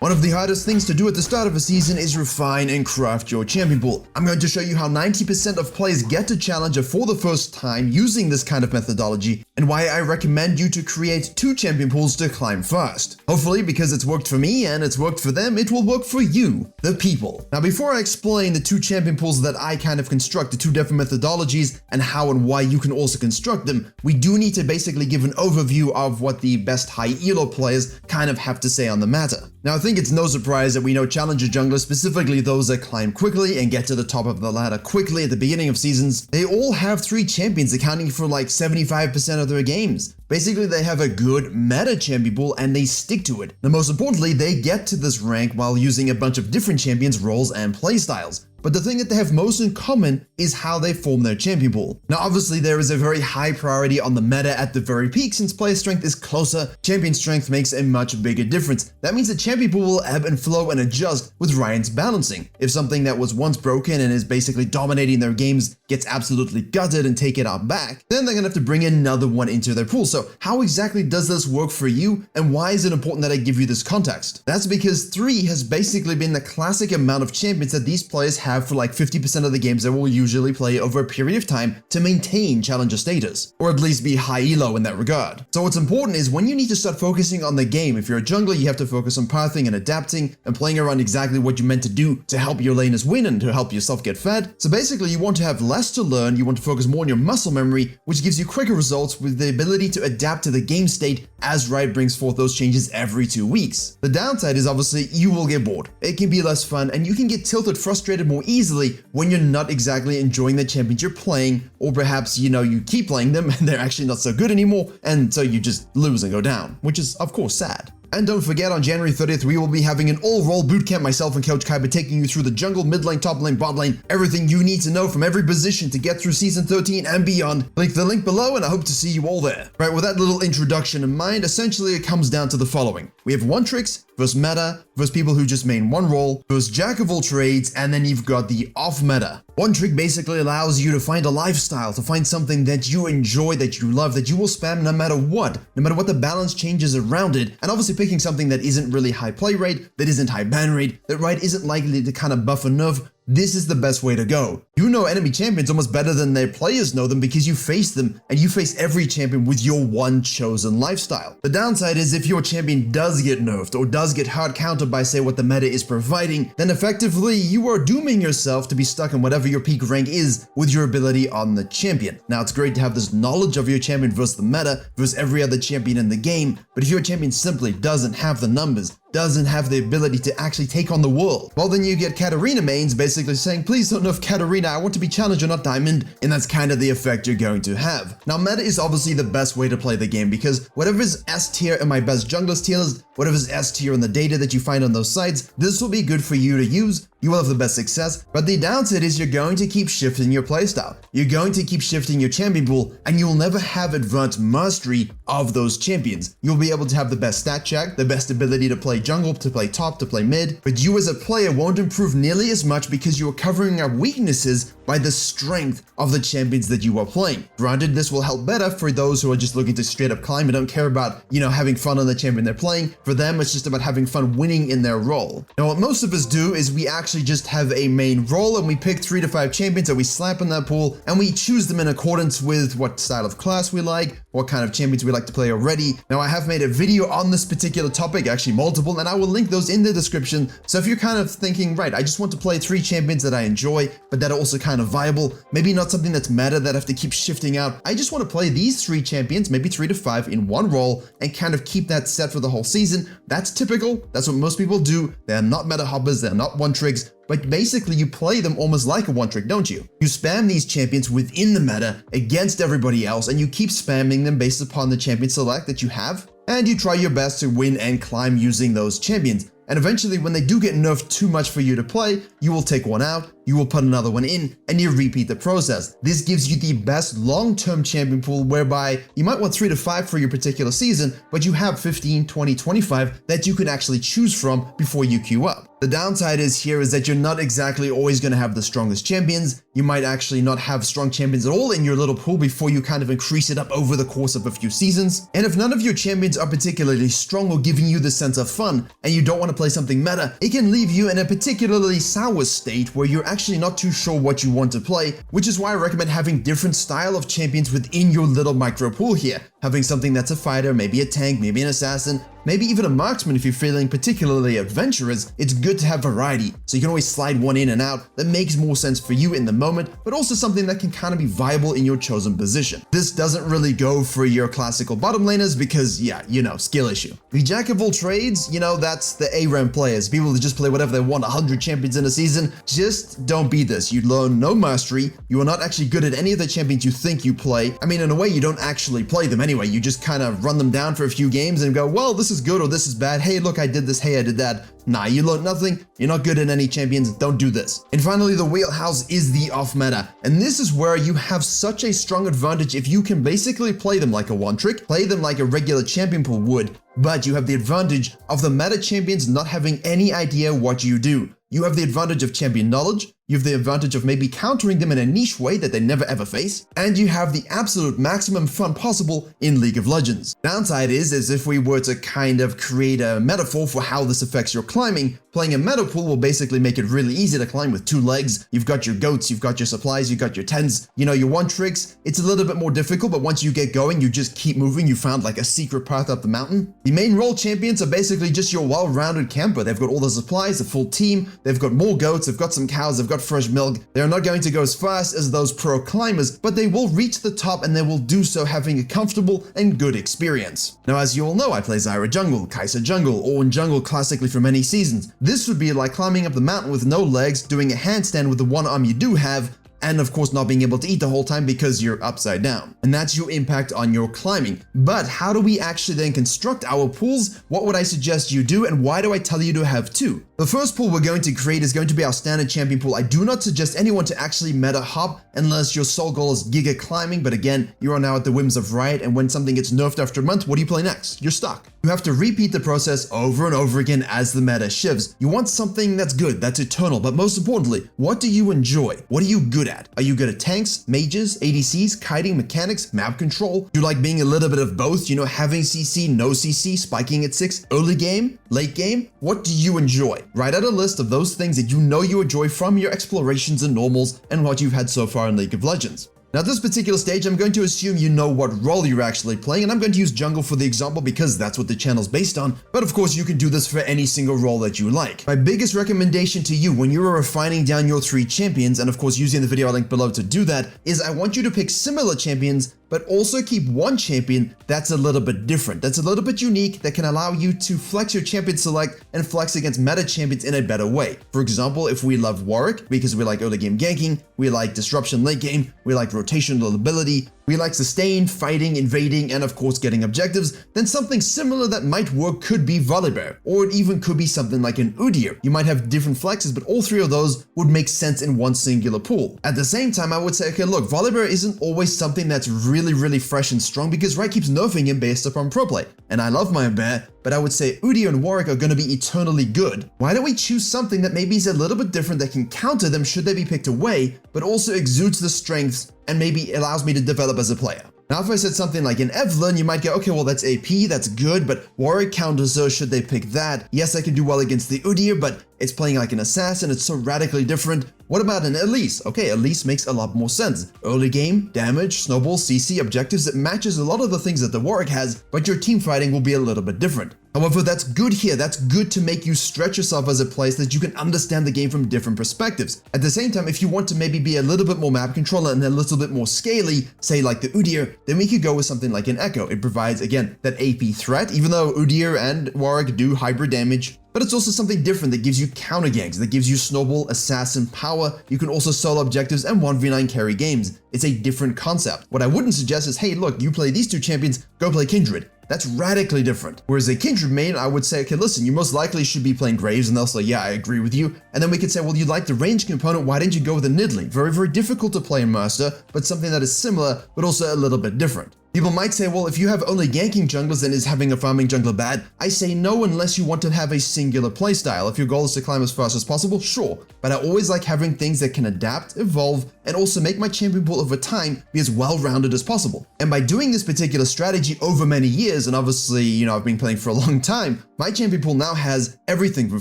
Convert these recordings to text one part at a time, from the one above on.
One of the hardest things to do at the start of a season is refine and craft your champion pool. I'm going to show you how 90% of players get to Challenger for the first time using this kind of methodology, and why I recommend you to create 2 champion pools to climb first. Hopefully, because it's worked for me and it's worked for them, it will work for you, the people. Now, before I explain the 2 champion pools that I kind of construct, the 2 different methodologies, and how and why you can also construct them, we do need to basically give an overview of what the best high elo players kind of have to say on the matter. Now, I think it's no surprise that we know Challenger junglers, specifically those that climb quickly and get to the top of the ladder quickly at the beginning of seasons, they all have 3 champions accounting for like 75% of their games. Basically, they have a good meta champion pool and they stick to it. Now, most importantly, they get to this rank while using a bunch of different champions, roles, and playstyles. But the thing that they have most in common is how they form their champion pool. Now, obviously, there is a very high priority on the meta at the very peak. Since player strength is closer, champion strength makes a much bigger difference. That means the champion pool will ebb and flow and adjust with Ryan's balancing. If something that was once broken and is basically dominating their games gets absolutely gutted and take it out back, then they're gonna have to bring another one into their pool. So how exactly does this work for you, and why is it important that I give you this context? That's because 3 has basically been the classic amount of champions that these players have for like 50% of the games they will usually play over a period of time to maintain Challenger status, or at least be high elo in that regard. So what's important is when you need to start focusing on the game, if you're a jungler, you have to focus on pathing and adapting and playing around exactly what you meant to do to help your laners win and to help yourself get fed. So basically, you want to have less to learn, you want to focus more on your muscle memory, which gives you quicker results with the ability to adapt to the game state as Riot brings forth those changes every 2 weeks. The downside is obviously you will get bored. It can be less fun and you can get tilted, frustrated more easily when you're not exactly enjoying the champions you're playing, or perhaps, you keep playing them and they're actually not so good anymore, and so you just lose and go down, which is of course sad. And don't forget, on January 30th, we will be having an all-role bootcamp, myself and Coach Kai taking you through the jungle, mid lane, top lane, bot lane, everything you need to know from every position to get through Season 13 and beyond. Click the link below and I hope to see you all there. Right, with that little introduction in mind, essentially it comes down to the following. We have one tricks versus meta versus people who just main one role versus jack of all trades, and then you've got the off meta. One trick basically allows you to find a lifestyle, to find something that you enjoy, that you love, that you will spam no matter what the balance changes around it, and obviously picking something that isn't really high play rate, that isn't high ban rate, that Riot isn't likely to kind of buff or nerf. This is the best way to go. You know enemy champions almost better than their players know them because you face them, and you face every champion with your one chosen lifestyle. The downside is if your champion does get nerfed or does get hard countered by, say, what the meta is providing, then effectively you are dooming yourself to be stuck in whatever your peak rank is with your ability on the champion. Now, it's great to have this knowledge of your champion versus the meta versus every other champion in the game, but if your champion simply doesn't have the numbers, doesn't have the ability to actually take on the world, well, then you get Katarina mains basically saying, please don't nerf Katarina, I want to be Challenger, not Diamond, and that's kind of the effect you're going to have. Now, meta is obviously the best way to play the game because whatever is S tier in my best junglers tier list, whatever is S tier in the data that you find on those sites, this will be good for you to use. You will have the best success, but the downside is you're going to keep shifting your playstyle. You're going to keep shifting your champion pool, and you'll never have advanced mastery of those champions. You'll be able to have the best stat check, the best ability to play jungle, to play top, to play mid, but you as a player won't improve nearly as much because you are covering up weaknesses by the strength of the champions that you are playing. Granted, this will help better for those who are just looking to straight up climb and don't care about, having fun on the champion they're playing. For them, it's just about having fun winning in their role. Now, what most of us do is we actually just have a main role and we pick 3 to 5 champions that we slap in that pool, and we choose them in accordance with what style of class we like, what kind of champions we like to play already. Now, I have made a video on this particular topic, actually multiple, and I will link those in the description. So if you're kind of thinking, right, I just want to play 3 champions that I enjoy, but that are also kind of viable, maybe not something that's meta that I have to keep shifting out. I just want to play these 3 champions, maybe 3 to 5 in one role, and kind of keep that set for the whole season. That's typical. That's what most people do. They're not meta hoppers. They're not one tricks. But basically, you play them almost like a one trick, don't you? You spam these champions within the meta against everybody else, and you keep spamming them based upon the champion select that you have, and you try your best to win and climb using those champions. And eventually, when they do get nerfed too much for you to play, you will take one out, you will put another one in, and you repeat the process. This gives you the best long-term champion pool, whereby you might want 3 to 5 for your particular season, but you have 15, 20, 25 that you can actually choose from before you queue up. The downside is that you're not exactly always going to have the strongest champions. You might actually not have strong champions at all in your little pool before you kind of increase it up over the course of a few seasons. And if none of your champions champions are particularly strong or giving you the sense of fun, and you don't want to play something meta, it can leave you in a particularly sour state where you're actually not too sure what you want to play, which is why I recommend having different style of champions within your little micro pool here. Having something that's a fighter, maybe a tank, maybe an assassin, maybe even a marksman if you're feeling particularly adventurous. It's good to have variety, so you can always slide one in and out that makes more sense for you in the moment, but also something that can kind of be viable in your chosen position. This doesn't really go for your classical bottom laners because, yeah, you know, skill issue. The jack of all trades, you know, that's the A-rank players, people that just play whatever they want, 100 champions in a season. Just don't be this. You learn no mastery, you are not actually good at any of the champions you think you play. I mean, in a way, you don't actually play them anyway, you just kind of run them down for a few games and go, well, this is good or this is bad. Hey, look, I did this. Hey, I did that. Nah, you learned nothing. You're not good at any champions. Don't do this. And finally, the wheelhouse is the off meta. And this is where you have such a strong advantage if you can basically play them like a one trick, play them like a regular champion pool would, but you have the advantage of the meta champions not having any idea what you do. You have the advantage of champion knowledge, you have the advantage of maybe countering them in a niche way that they never ever face, and you have the absolute maximum fun possible in League of Legends. Downside is if we were to kind of create a metaphor for how this affects your climbing, playing a meta pool will basically make it really easy to climb with 2 legs. You've got your goats, you've got your supplies, you've got your tens, you know, your one tricks. It's a little bit more difficult, but once you get going, you just keep moving. You found like a secret path up the mountain. The main role champions are basically just your well-rounded camper. They've got all the supplies, a full team, they've got more goats, they've got some cows, they've got fresh milk. They are not going to go as fast as those pro climbers, but they will reach the top and they will do so having a comfortable and good experience. Now, as you all know, I play Zyra jungle, Kai'Sa jungle, or in jungle classically for many seasons. This would be like climbing up the mountain with no legs, doing a handstand with the one arm you do have, and of course not being able to eat the whole time because you're upside down. And that's your impact on your climbing. But how do we actually then construct our pools? What would I suggest you do, and why do I tell you to have 2? The first pool we're going to create is going to be our standard champion pool. I do not suggest anyone to actually meta hop unless your sole goal is giga climbing, but again, you are now at the whims of Riot, and when something gets nerfed after a month, what do you play next? You're stuck. You have to repeat the process over and over again as the meta shifts. You want something that's good, that's eternal, but most importantly, what do you enjoy? What are you good at? Are you good at tanks, mages, ADCs, kiting, mechanics, map control? Do you like being a little bit of both? You know, having CC, no CC, spiking at 6, early game, late game? What do you enjoy? Write out a list of those things that you know you enjoy from your explorations and normals and what you've had so far in League of Legends. Now, at this particular stage, I'm going to assume you know what role you're actually playing, and I'm going to use jungle for the example because that's what the channel's based on, but of course you can do this for any single role that you like. My biggest recommendation to you when you are refining down your 3 champions, and of course using the video link below to do that, is I want you to pick similar champions, but also keep one champion that's a little bit different, that's a little bit unique, that can allow you to flex your champion select and flex against meta champions in a better way. For example, if we love Warwick because we like early game ganking, we like disruption late game, we like rotational ability, we like sustain, fighting, invading, and of course getting objectives, then something similar that might work could be Volibear, or it even could be something like an Udyr. You might have different flexes, but all 3 of those would make sense in one singular pool. At the same time, I would say, okay, look, Volibear isn't always something that's really fresh and strong because Riot keeps nerfing him based upon pro play. And I love my bear, but I would say Udyr and Warwick are going to be eternally good. Why don't we choose something that maybe is a little bit different that can counter them should they be picked away, but also exudes the strengths and maybe allows me to develop as a player? Now, if I said something like an Evelynn, you might go, okay, well, that's AP, that's good, but Warwick counters her, should they pick that? Yes, I can do well against the Udyr, but it's playing like an assassin, it's so radically different. What about an Elise? Okay, Elise makes a lot more sense. Early game, damage, snowball, CC, objectives, it matches a lot of the things that the Warwick has, but your team fighting will be a little bit different. However, that's good here, that's good to make you stretch yourself as a player so that you can understand the game from different perspectives. At the same time, if you want to maybe be a little bit more map controller and a little bit more scaly, say like the Udyr, then we could go with something like an Echo. It provides, again, that AP threat, even though Udyr and Warwick do hybrid damage, but it's also something different that gives you counter ganks, that gives you snowball, assassin power. You can also solo objectives and 1v9 carry games. It's a different concept. What I wouldn't suggest is, hey, look, you play these 2 champions, go play Kindred. That's radically different. Whereas a Kindred main, I would say, okay, listen, you most likely should be playing Graves, and they'll say, yeah, I agree with you. And then we could say, well, you like the range component, why didn't you go with a Nidalee? Very difficult to play in Master, but something that is similar, but also a little bit different. People might say, well, if you have only ganking junglers, then is having a farming jungler bad? I say no, unless you want to have a singular playstyle. If your goal is to climb as fast as possible, sure. But I always like having things that can adapt, evolve, and also make my champion pool over time be as well-rounded as possible. And by doing this particular strategy over many years, and obviously, I've been playing for a long time, my champion pool now has everything from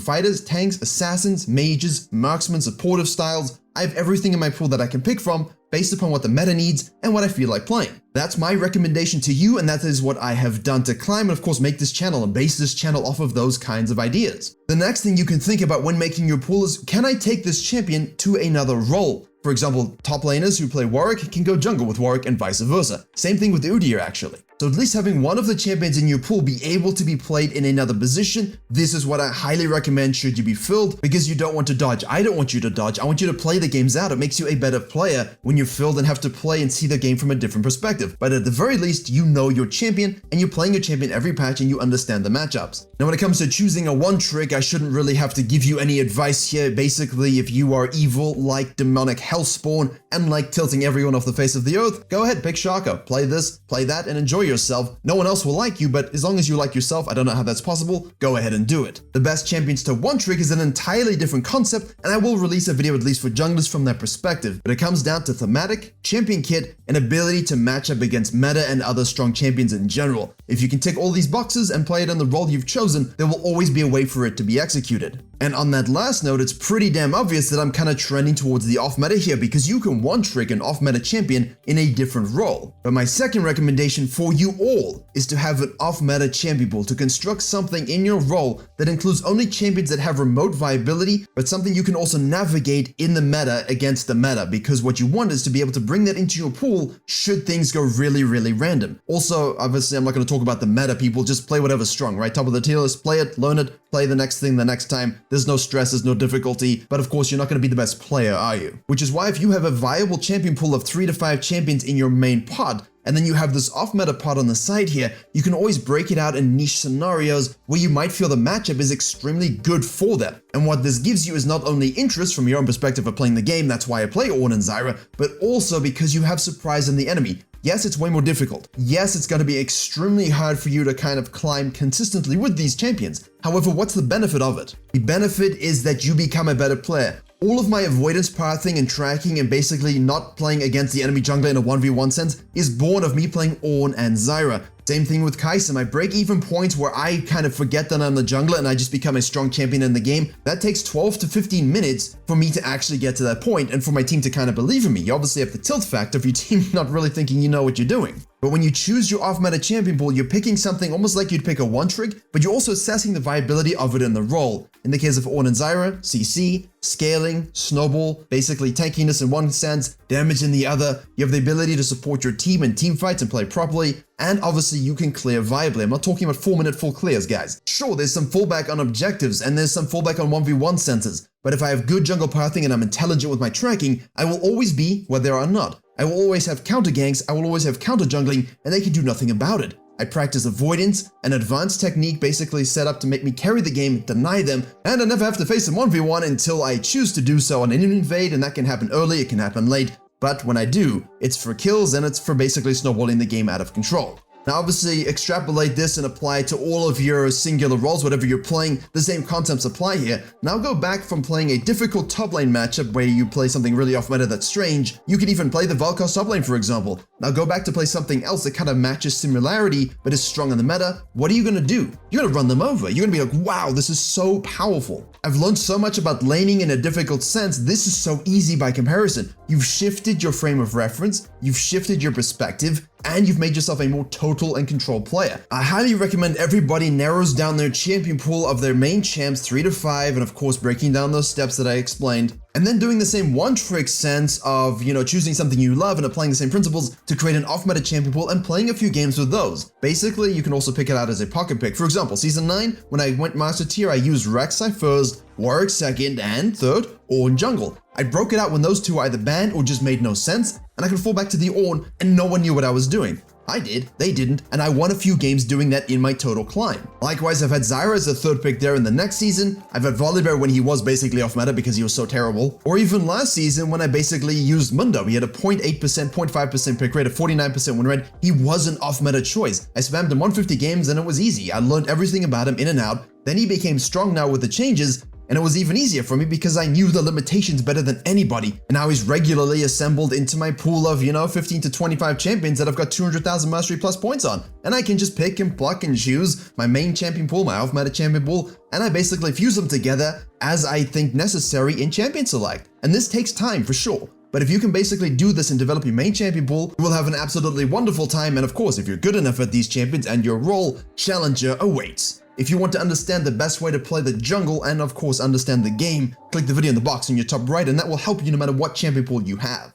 fighters, tanks, assassins, mages, marksmen, supportive styles. I have everything in my pool that I can pick from based upon what the meta needs and what I feel like playing. That's my recommendation to you, and that is what I have done to climb and of course make this channel and base this channel off of those kinds of ideas. The next thing you can think about when making your pool is, can I take this champion to another role? For example, top laners who play Warwick can go jungle with Warwick and vice versa. Same thing with Udyr actually. So at least having one of the champions in your pool be able to be played in another position, this is what I highly recommend should you be filled, because you don't want to dodge. I don't want you to dodge. I want you to play the games out. It makes you a better player when you're filled and have to play and see the game from a different perspective. But at the very least, you know your champion and you're playing your champion every patch and you understand the matchups. Now when it comes to choosing a one trick, I shouldn't really have to give you any advice here. Basically, if you are evil like demonic hellspawn and like tilting everyone off the face of the earth, go ahead, pick Shaka. Play this, play that, and enjoy yourself. No one else will like you, but as long as you like yourself, I don't know how that's possible, go ahead and do it. The best champions to one trick is an entirely different concept, and I will release a video at least for junglers from that perspective, but it comes down to thematic, champion kit, and ability to match up against meta and other strong champions in general. If you can tick all these boxes and play it in the role you've chosen, there will always be a way for it to be executed. And on that last note, it's pretty damn obvious that I'm kind of trending towards the off-meta here, because you can one-trick an off-meta champion in a different role. But my second recommendation for you all is to have an off-meta champion pool, to construct something in your role that includes only champions that have remote viability, but something you can also navigate in the meta against the meta, because what you want is to be able to bring that into your pool should things go really, really random. Also, obviously, I'm not going to talk about the meta, people. Just play whatever's strong, right? Top of the tier list, play it, learn it, play the next thing the next time. There's no stress, there's no difficulty, but of course you're not going to be the best player, are you? Which is why if you have a viable champion pool of 3 to 5 champions in your main pod, and then you have this off-meta pod on the side here, you can always break it out in niche scenarios where you might feel the matchup is extremely good for them. And what this gives you is not only interest from your own perspective of playing the game, that's why I play Ornn and Zyra, but also because you have surprise in the enemy. Yes, it's way more difficult. Yes, it's going to be extremely hard for you to kind of climb consistently with these champions. However, what's the benefit of it? The benefit is that you become a better player. All of my avoidance pathing and tracking and basically not playing against the enemy jungler in a 1v1 sense is born of me playing Ornn and Zyra. Same thing with Kai'Sa. My break-even points where I kind of forget that I'm the jungler and I just become a strong champion in the game, that takes 12 to 15 minutes for me to actually get to that point and for my team to kind of believe in me. You obviously have the tilt factor of your team not really thinking you know what you're doing. But when you choose your off-meta champion pool, you're picking something almost like you'd pick a one-trick, but you're also assessing the viability of it in the role. In the case of Ornn and Zyra, CC, scaling, snowball, basically tankiness in one sense, damage in the other. You have the ability to support your team in team fights and play properly, and obviously you can clear viably. I'm not talking about 4-minute full clears, guys. Sure, there's some fallback on objectives and there's some fallback on 1v1 senses, but if I have good jungle pathing and I'm intelligent with my tracking, I will always be where there are not. I will always have counter ganks, I will always have counter jungling, and they can do nothing about it. I practice avoidance, an advanced technique basically set up to make me carry the game, deny them, and I never have to face them 1v1 until I choose to do so on an invade, and that can happen early, it can happen late, but when I do, it's for kills and it's for basically snowballing the game out of control. Now obviously extrapolate this and apply it to all of your singular roles, whatever you're playing, the same concepts apply here. Now go back from playing a difficult top lane matchup where you play something really off meta that's strange. You could even play the Vel'Koz top lane, for example. Now go back to play something else that kind of matches similarity but is strong in the meta. What are you gonna do? You're gonna run them over. You're gonna be like, wow, this is so powerful. I've learned so much about laning in a difficult sense. This is so easy by comparison. You've shifted your frame of reference, you've shifted your perspective, and you've made yourself a more total and controlled player. I highly recommend everybody narrows down their champion pool of their main champs 3 to 5, and of course breaking down those steps that I explained, and then doing the same one-trick sense of, choosing something you love and applying the same principles to create an off-meta champion pool and playing a few games with those. Basically, you can also pick it out as a pocket pick. For example, Season 9, when I went Master Tier, I used Rek'Sai first, Warwick second, and third, Ornn jungle. I broke it out when those two either banned or just made no sense, and I could fall back to the Ornn and no one knew what I was doing. I did, they didn't, and I won a few games doing that in my total climb. Likewise, I've had Zyra as a third pick there in the next season, I've had Volibear when he was basically off meta because he was so terrible, or even last season when I basically used Mundo. He had a 0.8%, 0.5% pick rate, a 49% win rate. He was an off meta choice. I spammed him 150 games and it was easy. I learned everything about him in and out. Then he became strong now with the changes, and it was even easier for me because I knew the limitations better than anybody. And now he's regularly assembled into my pool of, 15 to 25 champions that I've got 200,000 mastery plus points on. And I can just pick and pluck and choose my main champion pool, my off-meta champion pool, and I basically fuse them together as I think necessary in champion select. And this takes time for sure. But if you can basically do this and develop your main champion pool, you will have an absolutely wonderful time. And of course, if you're good enough at these champions and your role, Challenger awaits. If you want to understand the best way to play the jungle and of course understand the game, click the video in the box in your top right and that will help you no matter what champion pool you have.